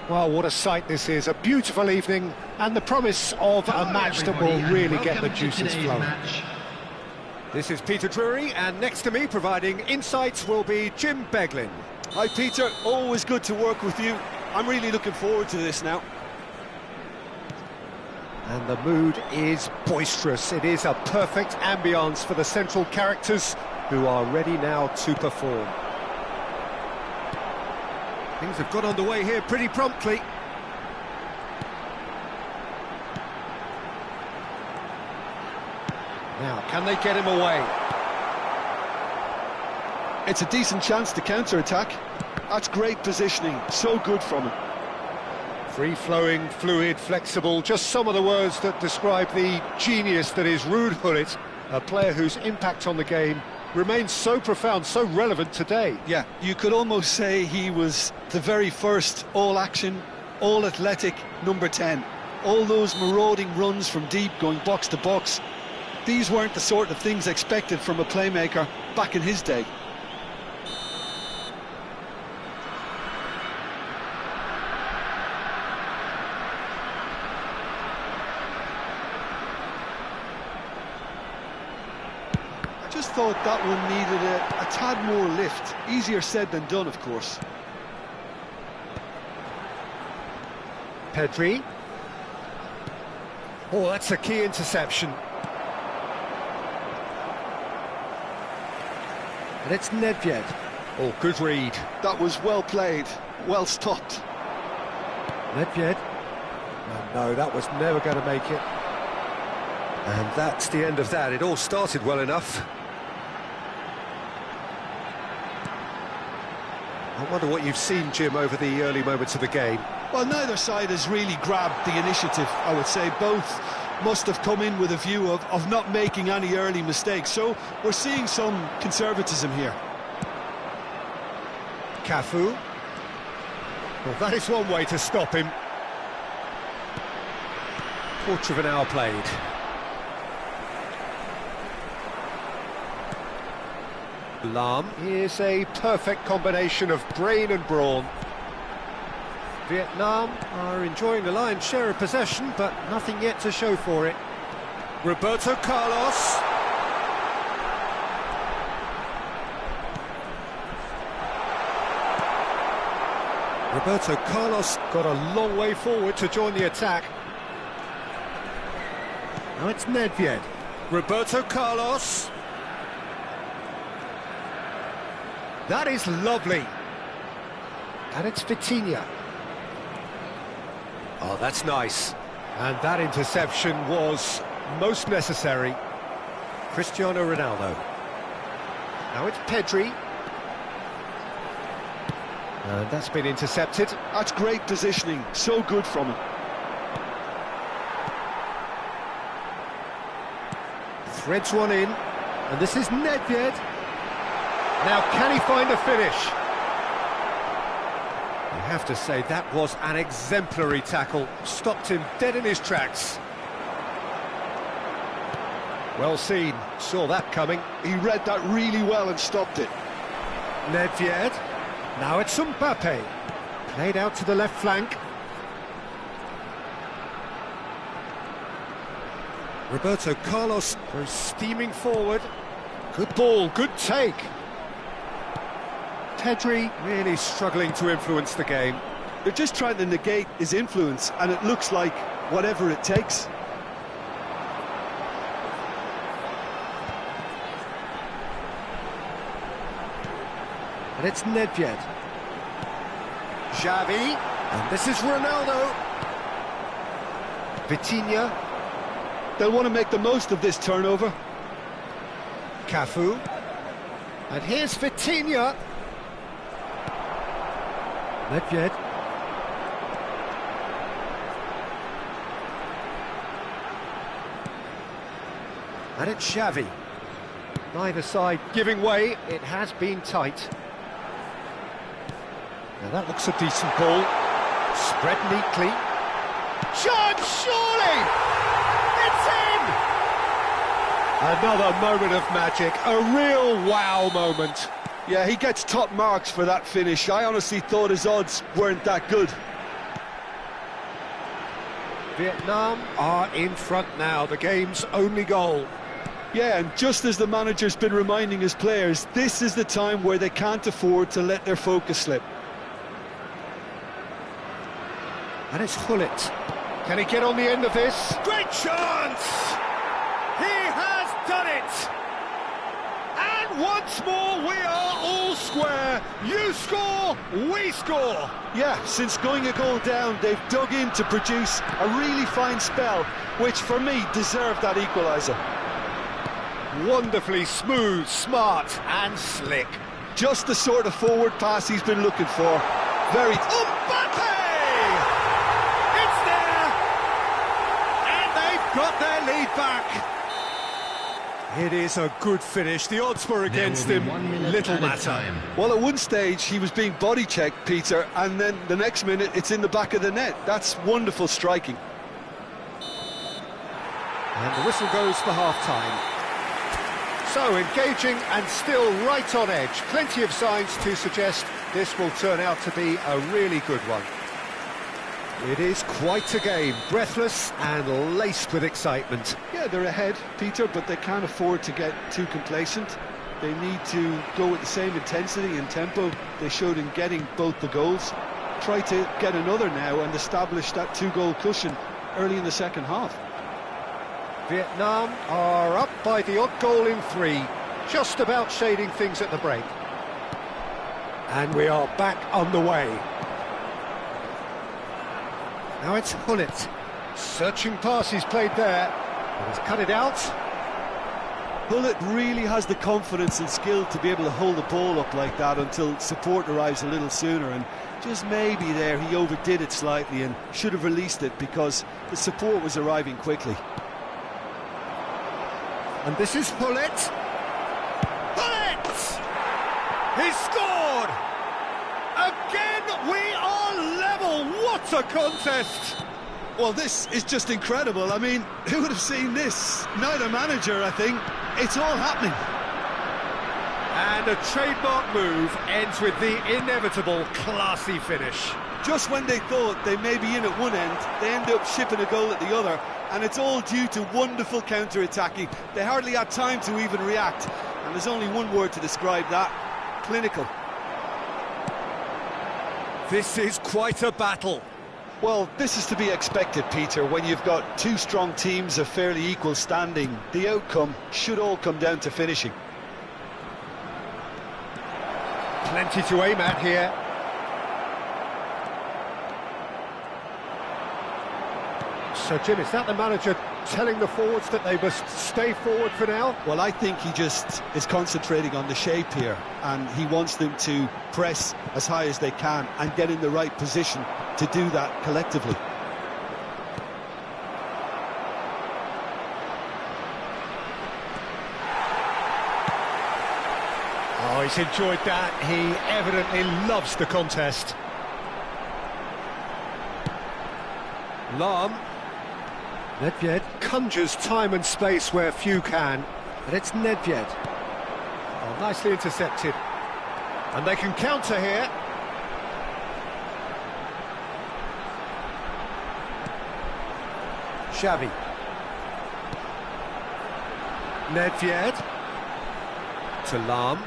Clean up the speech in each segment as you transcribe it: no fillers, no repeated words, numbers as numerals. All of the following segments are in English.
Well, what a sight this is, a beautiful evening, and the promise of a match that will really get the juices flowing. This is Peter Drury, and next to me, providing insights, will be Jim Beglin. Hi Peter, always good to work with you. I'm really looking forward to this now. And the mood is boisterous. It is a perfect ambience for the central characters, who are ready now to perform. Things have got underway here pretty promptly. Now, can they get him away? It's a decent chance to counter-attack. That's great positioning, so good from him. Free-flowing, fluid, flexible, just some of the words that describe the genius that is Ruud Gullit, a player whose impact on the game remains so profound, so relevant today. Yeah, you could almost say he was the very first all-action, all-athletic number 10. All those marauding runs from deep, going box to box, these weren't the sort of things expected from a playmaker back in his day. I just thought that one needed a tad more lift. Easier said than done, of course. Pedri. Oh, that's a key interception. And it's Nedved. Oh, good read. That was well played, well stopped. Nedved. No, that was never going to make it. And that's the end of that. It all started well enough. I wonder what you've seen, Jim, over the early moments of the game. Well, neither side has really grabbed the initiative, I would say. Both must have come in with a view of not making any early mistakes. So we're seeing some conservatism here. Cafu. Well, that is one way to stop him. Quarter of an hour played. Lam is a perfect combination of brain and brawn. Vietnam are enjoying the lion's share of possession, but nothing yet to show for it. Roberto Carlos. Roberto Carlos got a long way forward to join the attack. Now it's Nedved. Roberto Carlos. That is lovely. And it's Vitinha. Oh, that's nice. And that interception was most necessary. Cristiano Ronaldo. Now it's Pedri. And that's been intercepted. That's great positioning, so good from him. Threads one in, and this is Nedved. Now, can he find a finish? You have to say that was an exemplary tackle. Stopped him dead in his tracks. Well seen, saw that coming. He read that really well and stopped it. Nedved. Now it's Mbappe. Played out to the left flank. Roberto Carlos goes steaming forward. Good ball, good take. Pedri really struggling to influence the game. They're just trying to negate his influence, and it looks like whatever it takes. And it's Nedved. Xavi. And this is Ronaldo. Vitinha. They'll want to make the most of this turnover. Cafu. And here's Vitinha. Nedved. And it's Xavi. Neither side giving way. It has been tight. Now that looks a decent ball. Spread neatly. Shot, surely! It's in! Another moment of magic. A real wow moment. Yeah, he gets top marks for that finish. I honestly thought his odds weren't that good. Vietnam are in front now, the game's only goal. Yeah, and just as the manager's been reminding his players, this is the time where they can't afford to let their focus slip. And it's Hullet. Can he get on the end of this? Great chance! He has done it! And once more we are all square. You score, we score. Yeah, since going a goal down, they've dug in to produce a really fine spell, which for me deserved that equaliser. Wonderfully smooth, smart and slick. Just the sort of forward pass he's been looking for. Very... Mbappe! It's there! And they've got their lead back. It is a good finish. The odds were against him. Little matter. Well, at one stage he was being body checked, Peter, and then the next minute it's in the back of the net. That's wonderful striking. And the whistle goes for half-time. So engaging and still right on edge. Plenty of signs to suggest this will turn out to be a really good one. It is quite a game, breathless and laced with excitement. Yeah, they're ahead, Peter, but they can't afford to get too complacent. They need to go with the same intensity and tempo they showed in getting both the goals. Try to get another now and establish that two-goal cushion early in the second half. Vietnam are up by the odd goal in 3, just about shading things at the break. And we are back underway. Now it's Hullet. Searching pass he's played there. He's cut it out. Hullet really has the confidence and skill to be able to hold the ball up like that until support arrives a little sooner, and just maybe there he overdid it slightly and should have released it because the support was arriving quickly. And this is Hullet. Hullet! He's scored! Again, we are level. What a contest! Well, this is just incredible. I mean, who would have seen this? Neither manager, I think. It's all happening. And a trademark move ends with the inevitable classy finish. Just when they thought they may be in at one end, they end up shipping a goal at the other, and it's all due to wonderful counter-attacking. They hardly had time to even react, and there's only one word to describe that: clinical. This is quite a battle. Well, this is to be expected, Peter, when you've got two strong teams of fairly equal standing. The outcome should all come down to finishing. Plenty to aim at here. So, Jim, is that the manager telling the forwards that they must stay forward for now? Well, I think he just is concentrating on the shape here, and he wants them to press as high as they can and get in the right position to do that collectively. Oh, he's enjoyed that. He evidently loves the contest. Lam. Nedved conjures time and space where few can, and it's Nedved. Oh, nicely intercepted. And they can counter here. Xavi. Nedved. To Lam.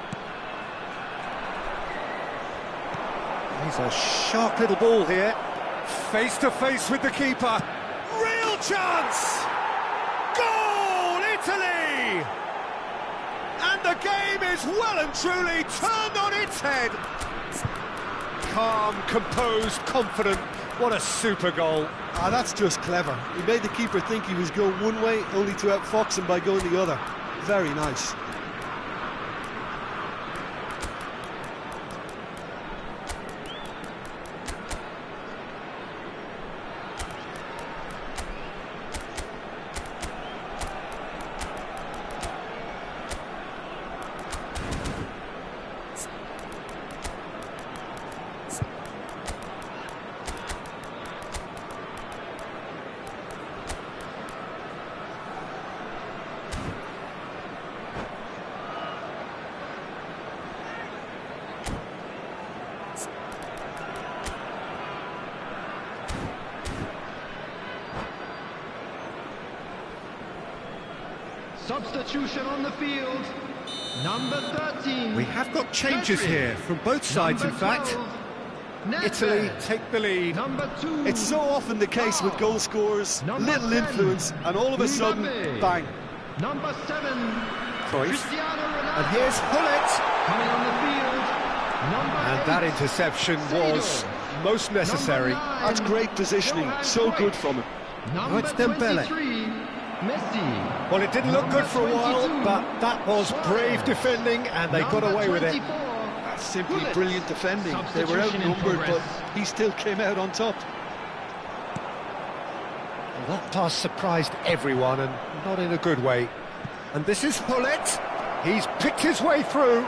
He's a sharp little ball here. Face to face with the keeper. Real chance! Goal, Italy! And the game is well and truly turned on its head. Calm, composed, confident. What a super goal. Ah, that's just clever. He made the keeper think he was going one way, only to outfox him by going the other. Very nice. Substitution on the field. Number 13. We have got changes here from both sides, in fact. Italy take the lead. Number 2. It's so often the case with goal scorers, little influence, and all of a sudden, bang. Number 7. Cruyff. Ronaldo. And here's Hullet. Coming on the field. Number And 8. that interception was most necessary. That's great positioning, so good from him. Number it's Dembele. 23. Messi. Well, it didn't look good for a while, but that was brave defending, and they got away with it. That's simply brilliant defending. They were outnumbered, but he still came out on top. Well, that pass surprised everyone, and not in a good way. And this is Hullet. He's picked his way through.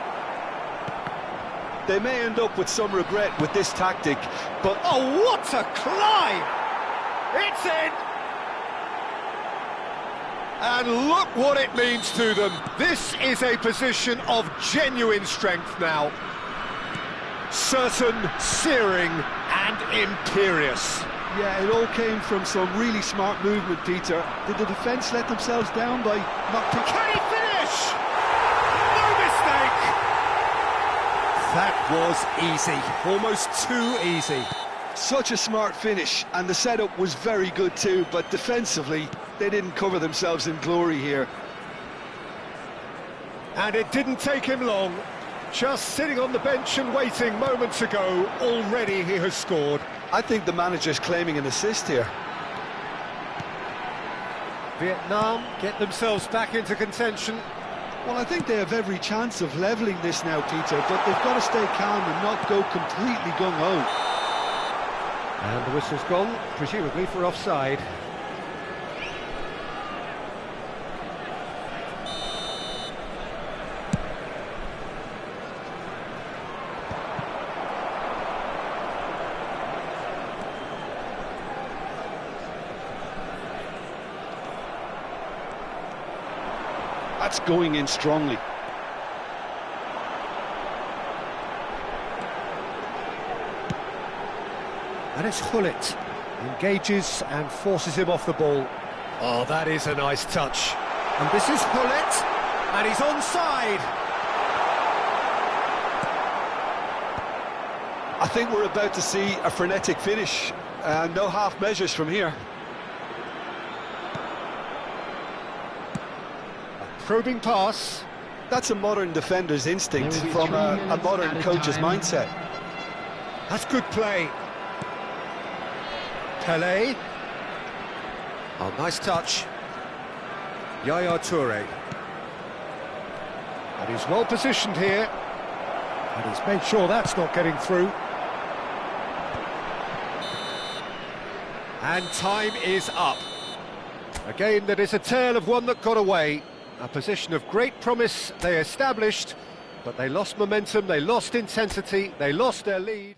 They may end up with some regret with this tactic, but Oh, what a climb! It's in! And look what it means to them. This is a position of genuine strength now. Certain, searing, and imperious. yeah, it all came from some really smart movement, Peter. Did the defence let themselves down by not picking? Can he finish? No mistake! That was easy, almost too easy. Such a smart finish, and the setup was very good too, but defensively, they didn't cover themselves in glory here. And it didn't take him long. Just sitting on the bench and waiting moments ago, already he has scored. I think the manager's claiming an assist here. Vietnam get themselves back into contention. Well, I think they have every chance of levelling this now, Peter, but they've got to stay calm and not go completely gung-ho. And the whistle's gone, presumably for offside. That's going in strongly. And it's Hullet. Engages and forces him off the ball. Oh, that is a nice touch. And this is Hullet, and he's onside. I think we're about to see a frenetic finish. No half measures from here. A probing pass. That's a modern defender's instinct from a modern coach's mindset. That's good play. Pelé. Oh, nice touch. Yaya Toure. And he's well positioned here. And he's made sure that's not getting through. And time is up. A game that is a tale of one that got away. A position of great promise they established, but they lost momentum, they lost intensity, they lost their lead.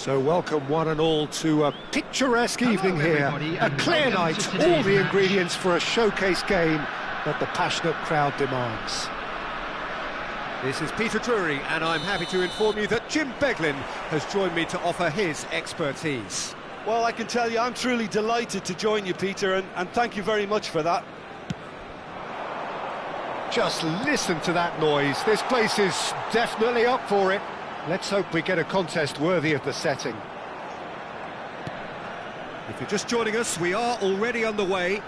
So welcome one and all to a picturesque evening here. A clear night, all the ingredients for a showcase game that the passionate crowd demands. This is Peter Drury, and I'm happy to inform you that Jim Beglin has joined me to offer his expertise. Well, I can tell you I'm truly delighted to join you, Peter, and thank you very much for that. Just listen to that noise. This place is definitely up for it. Let's hope we get a contest worthy of the setting. If you're just joining us, we are already underway.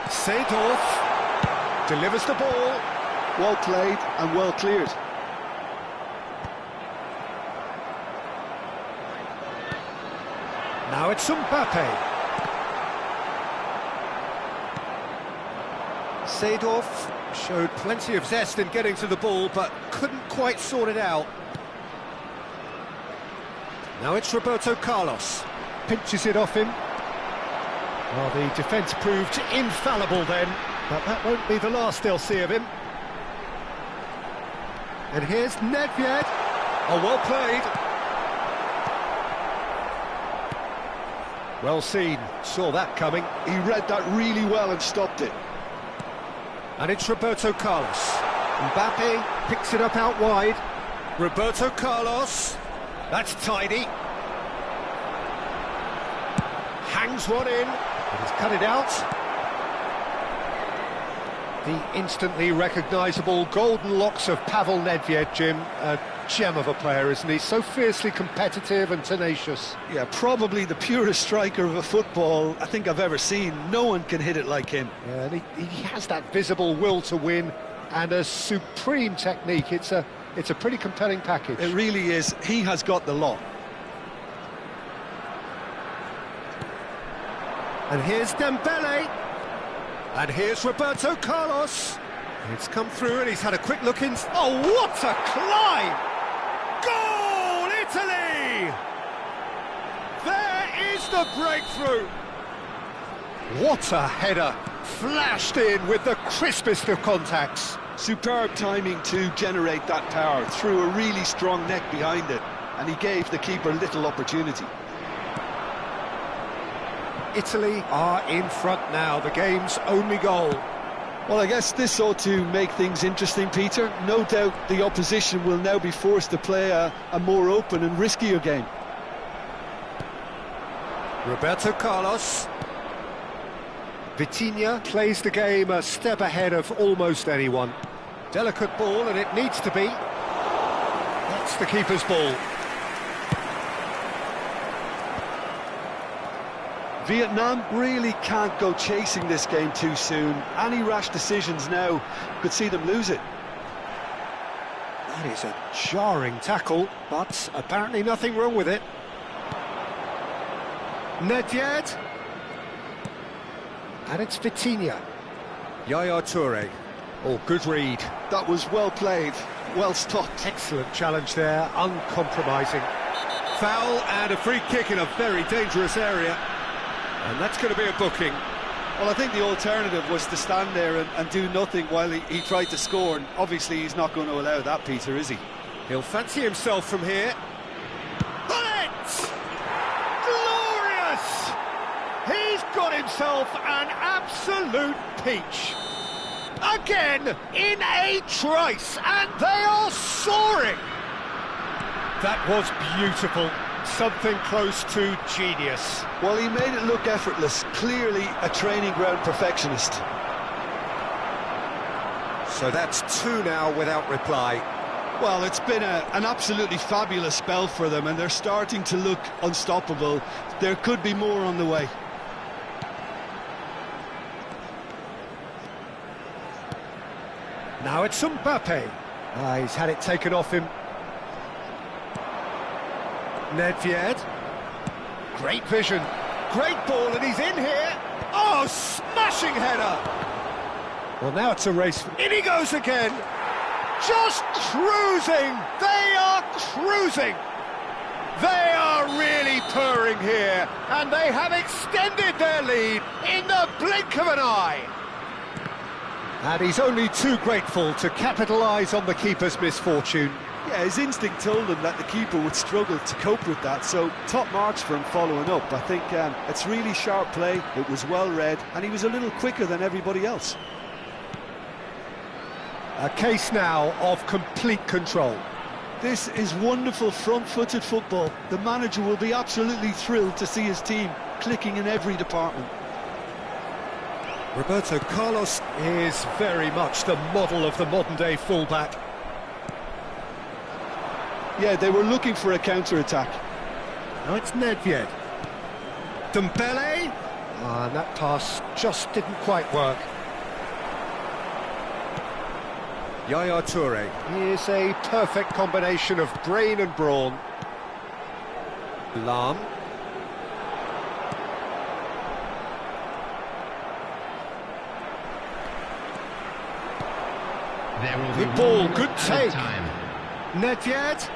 Seedorf delivers the ball. Well played and well cleared. Now it's Mbappe. Seedorf showed plenty of zest in getting to the ball, but couldn't quite sort it out. Now it's Roberto Carlos. Pinches it off him. Well, the defence proved infallible then, but that won't be the last they'll see of him. And here's Nedved. Oh, well played. Well seen, saw that coming. He read that really well and stopped it. And it's Roberto Carlos. Mbappe picks it up out wide. Roberto Carlos. That's tidy. Hangs one in. He's cut it out. The instantly recognisable golden locks of Pavel Nedved, Jim. A gem of a player, isn't he? So fiercely competitive and tenacious. Yeah, probably the purest striker of a football I think I've ever seen. No one can hit it like him. Yeah, and he has that visible will to win and a supreme technique. It's a pretty compelling package. It really is. He has got the lot. And here's Dembele. And here's Roberto Carlos. It's come through and he's had a quick look in. Oh, what a climb! Goal, Italy! There is the breakthrough. What a header! Flashed in with the crispest of contacts. Superb timing to generate that power through a really strong neck behind it, and he gave the keeper little opportunity. Italy are in front now, the game's only goal. Well, I guess this ought to make things interesting, Peter. No doubt the opposition will now be forced to play a more open and riskier game. Roberto Carlos. Vitinha plays the game a step ahead of almost anyone. Delicate ball, and it needs to be. That's the keeper's ball. Vietnam really can't go chasing this game too soon. Any rash decisions now could see them lose it. That is a jarring tackle, but apparently nothing wrong with it. Nedved. And it's Vitinha. Yaya Toure. Oh, good read. That was well played, well stopped. Excellent challenge there, uncompromising. Foul and a free kick in a very dangerous area. And that's going to be a booking. Well, I think the alternative was to stand there and do nothing while he tried to score, and obviously he's not going to allow that, Peter, is he? He'll fancy himself from here. Bullet! Glorious! He's got himself an absolute peach. Again, in a trice, and they are soaring. That was beautiful. Something close to genius. Well, he made it look effortless. Clearly a training ground perfectionist. So that's two now without reply. Well, it's been an absolutely fabulous spell for them, and they're starting to look unstoppable. There could be more on the way. Now it's Mbappe. He's had it taken off him. Nedved. Great vision. Great ball, and he's in here. Oh, smashing header. Well, now it's a race. In he goes again. Just cruising. They are cruising. They are really purring here, and they have extended their lead in the blink of an eye. And he's only too grateful to capitalise on the keeper's misfortune. Yeah, his instinct told him that the keeper would struggle to cope with that, so top marks for him following up. I think it's really sharp play, it was well read, and he was a little quicker than everybody else. A case now of complete control. This is wonderful front-footed football. The manager will be absolutely thrilled to see his team clicking in every department. Roberto Carlos is very much the model of the modern-day fullback. Yeah, they were looking for a counter-attack. Now it's Nedved. Dembele. And that pass just didn't quite work. Yaya Toure is a perfect combination of brain and brawn. Lam. Good ball, good take. Nedved.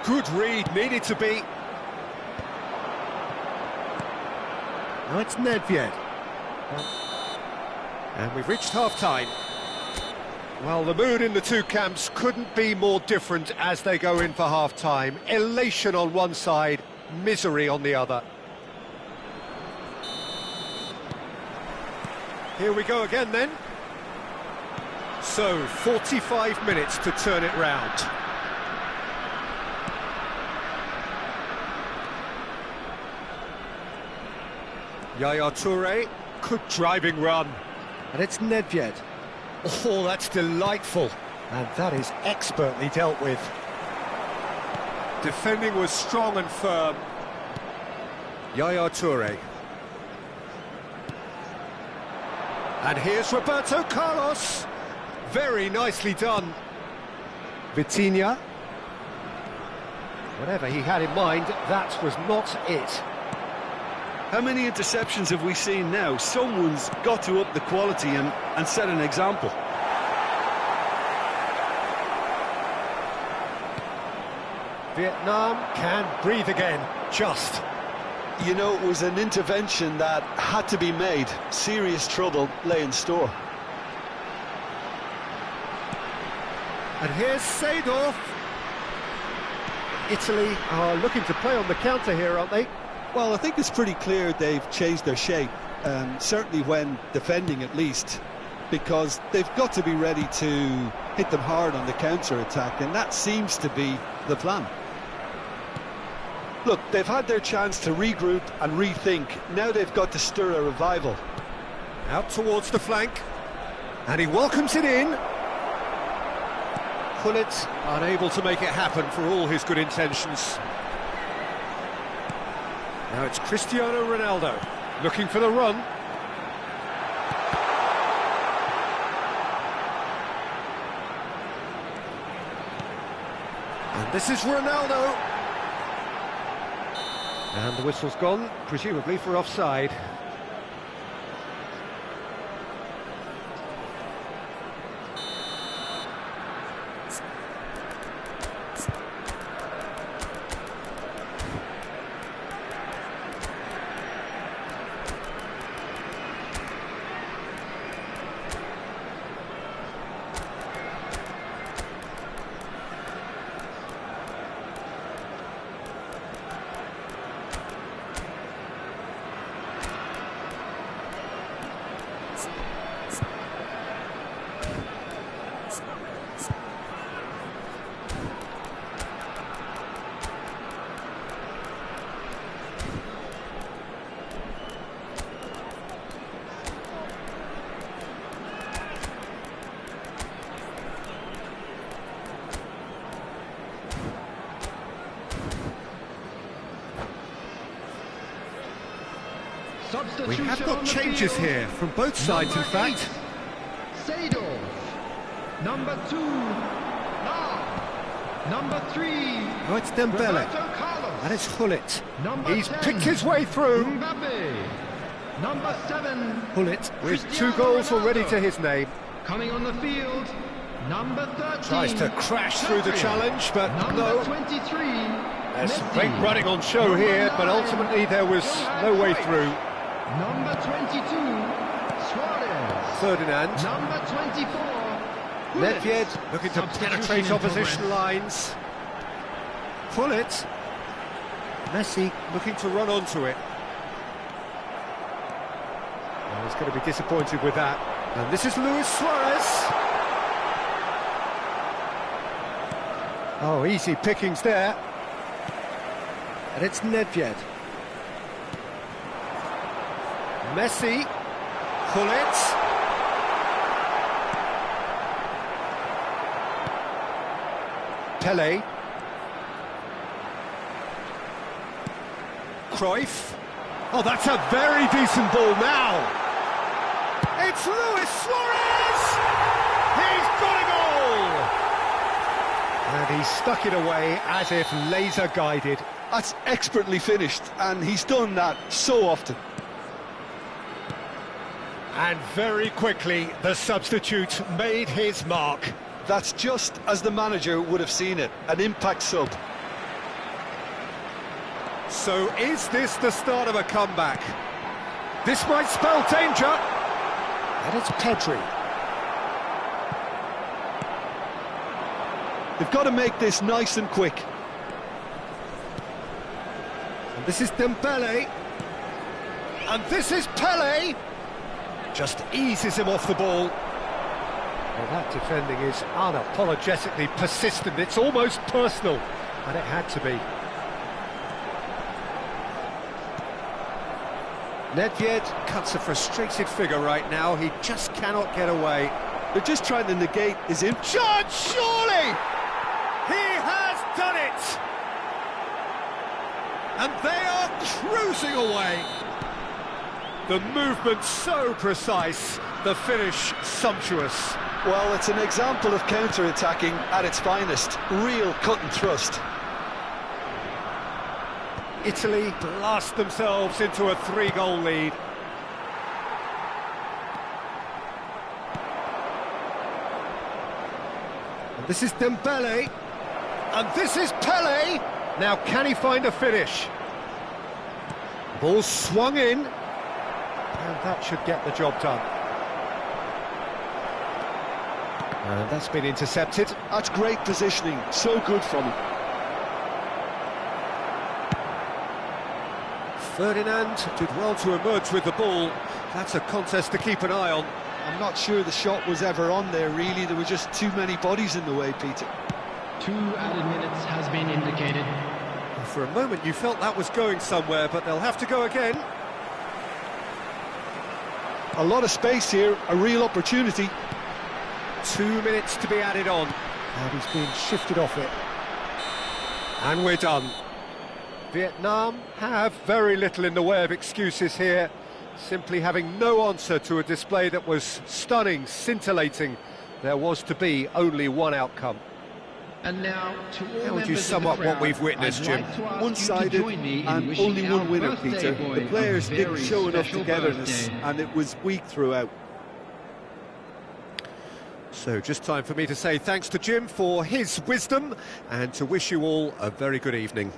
Good read, needed to be. Now it's Nedved. And we've reached half-time. Well, the mood in the two camps couldn't be more different as they go in for half-time. Elation on one side, misery on the other. Here we go again then. So, 45 minutes to turn it round. Yaya Toure, good driving run. And it's Nedved. Oh, that's delightful. And that is expertly dealt with. Defending was strong and firm. Yaya Toure. And here's Roberto Carlos. Very nicely done. Vitinha. Whatever he had in mind, that was not it. How many interceptions have we seen now? Someone's got to up the quality and set an example. Vietnam can breathe again, just. You know, it was an intervention that had to be made. Serious trouble lay in store. And here's Seedorf. Italy are looking to play on the counter here, aren't they? Well, I think it's pretty clear they've changed their shape, certainly when defending at least, because they've got to be ready to hit them hard on the counter-attack, and that seems to be the plan. Look, they've had their chance to regroup and rethink. Now they've got to stir a revival. Out towards the flank, and he welcomes it in. Gullit unable to make it happen for all his good intentions. Now it's Cristiano Ronaldo looking for the run. And this is Ronaldo. And the whistle's gone, presumably for offside. We have got changes here from both sides, in fact. Seedorf. Number 2, Lam. Number 3, Oh, it's Dembele. Roberto Carlos. And it's Gullit. Number He's 10, picked his way through. Mbappe. Number 7, Gullit with Cristiano 2 goals already Ronaldo. to his name. Coming on the field, number 13. Tries to crash through the challenge, but number no. 23. There's some Messi. great running on show Number here, but 9, ultimately there was Johan no way Cruyff. through. Number 22, Suarez. Ferdinand. Number 24. Nedved looking to penetrate opposition lines. Pull it. Messi looking to run onto it. Well, he's going to be disappointed with that. And this is Luis Suarez. Oh, easy pickings there. And it's Nedved. Messi. Pull it. Pele. Cruyff. Oh, that's a very decent ball now. It's Luis Suarez! He's got a goal! And he stuck it away as if laser guided. That's expertly finished, and he's done that so often. And very quickly, the substitute made his mark. That's just as the manager would have seen it, an impact sub. So is this the start of a comeback? This might spell danger. And it's Pedri. They've got to make this nice and quick. And this is Dembele. And this is Pele. Just eases him off the ball. Well, that defending is unapologetically persistent. It's almost personal. And it had to be. Nedved cuts a frustrated figure right now. He just cannot get away. They're just trying to negate his impact. Shot, surely! He has done it! And they are cruising away. The movement so precise, the finish sumptuous. Well, it's an example of counter-attacking at its finest. Real cut and thrust. Italy blast themselves into a 3-goal lead. And this is Dembele. And this is Pele. Now, can he find a finish? Ball swung in. And that should get the job done. And that's been intercepted. That's great positioning. So good from him. Ferdinand did well to emerge with the ball. That's a contest to keep an eye on. I'm not sure the shot was ever on there, really. There were just too many bodies in the way, Peter. 2 added minutes has been indicated. For a moment you felt that was going somewhere, but they'll have to go again. A lot of space here, a real opportunity. 2 minutes to be added on. And he's been shifted off it. And we're done. Vietnam have very little in the way of excuses here, simply having no answer to a display that was stunning, scintillating. There was to be only one outcome. And now, to all How would you sum up what we've witnessed, Jim? One-sided and only one winner, Peter. The players didn't show enough togetherness, and it was weak throughout. So just time for me to say thanks to Jim for his wisdom and to wish you all a very good evening.